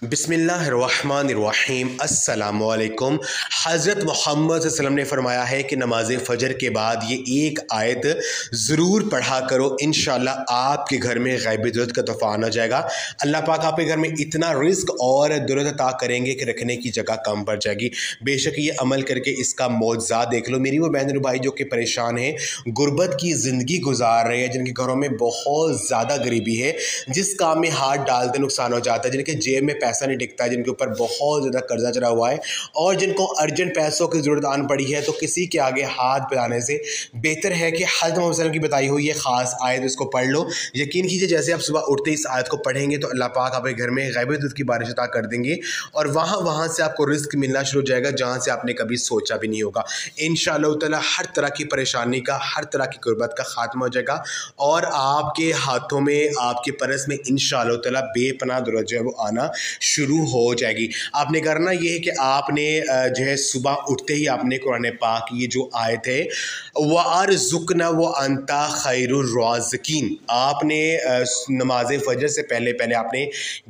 बिस्मिल्लाहिर्रहमानिर्रहीम अस्सलामुअलैकुम। हज़रत मोहम्मद सल्लल्लाहु अलैहि वसल्लम ने फ़रमाया है कि नमाज फ़जर के बाद ये एक आयत ज़रूर पढ़ा करो, इंशाअल्लाह आपके घर में ग़ैबी दौलत का तूफ़ान आ जाएगा। अल्लाह पाक आपके घर में इतना रिज़्क़ और दौलत अता करेंगे कि रखने की जगह कम पड़ जाएगी। बेशक ये अमल करके इसका मौज़ा देख लो। मेरी वो बहन और भाई जो कि परेशान हैं, गुर्बत की ज़िंदगी गुजार रहे हैं, जिनके घरों में बहुत ज़्यादा गरीबी है, जिस काम में हाथ डालते नुकसान हो जाता है, जिनके जेब में पैसा नहीं टिकता, जिनके ऊपर बहुत ज़्यादा कर्जा चढ़ा हुआ है और जिनको अर्जेंट पैसों की ज़रूरत आन पड़ी है, तो किसी के आगे हाथ फैलाने से बेहतर है कि हज़रत मोहम्मद सल्लल्लाहु अलैहि वसल्लम की बताई हुई ये ख़ास आयत इसको पढ़ लो। यकीन कीजिए जैसे आप सुबह उठते इस आयत को पढ़ेंगे तो अल्लाह पाक आपके घर में ग़ैबी दौलत की बारिश अता कर देंगे और वहाँ से आपको रिज़्क़ मिलना शुरू हो जाएगा जहाँ से आपने कभी सोचा भी नहीं होगा। इंशाअल्लाह ताला हर तरह की परेशानी का, हर तरह की गुर्बत का खात्मा हो जाएगा और आपके हाथों में, आपके परस में इंशाअल्लाह ताला बेपनाह दौलत जो है वो आना शुरू हो जाएगी। आपने करना ये है कि आपने जो है सुबह उठते ही आपने कुरान पाक ये जो आयत है वअर्ज़ुक़ना व अंता खैरुर राज़िकीन, आपने नमाज फ़जर से पहले आपने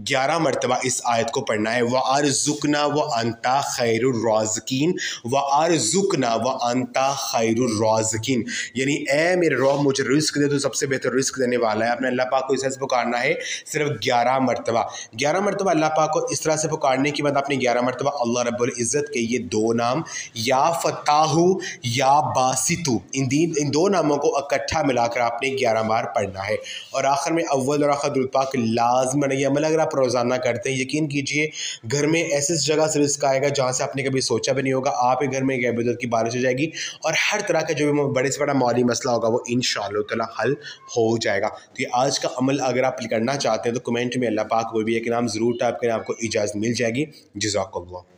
11 मरतबा इस आयत को पढ़ना है। वअर्ज़ुक़ना व अंता खैरुर राज़िकीन, वअर्ज़ुक़ना व अंता खैरुर राज़िकीन, यानी ए मेरे रब मुझे रिज़्क़ दे, तो सबसे बेहतर रिज़्क़ देने वाला है। अपने अल्लाह पाक को इस पुकारना है सिर्फ 11 मरतबा अल्लाह पाक को इस तरह से पुकारने के बाद आपने 11 मरतबा अल्लाह रब्बुल इज़्ज़त के ये दो नाम या फ़त्ताहु या बासितु, इन दो नामों को इकट्ठा मिलाकर आपने 11 बार पढ़ना है और आखिर में अव्वल और आखिर दुरूद पाक लाज़िमन। ये अमल अगर आप रोज़ाना करते हैं, यकीन कीजिए घर में ऐसी जगह से रिज़्क़ आएगा जहाँ से आपने कभी सोचा भी नहीं होगा। आपके घर में ग़ैबी दौलत की बारिश हो जाएगी और हर तरह का जो भी बड़े से बड़ा माली मसला होगा वो इंशाअल्लाह ताला हल हो जाएगा। तो ये आज का अमल अगर आप करना चाहते हैं तो कमेंट में अल्लाह पाक वो भी एक नाम ज़रूर टाइप करें, आपको इजाज़त मिल जाएगी। जज़ाकल्लाह।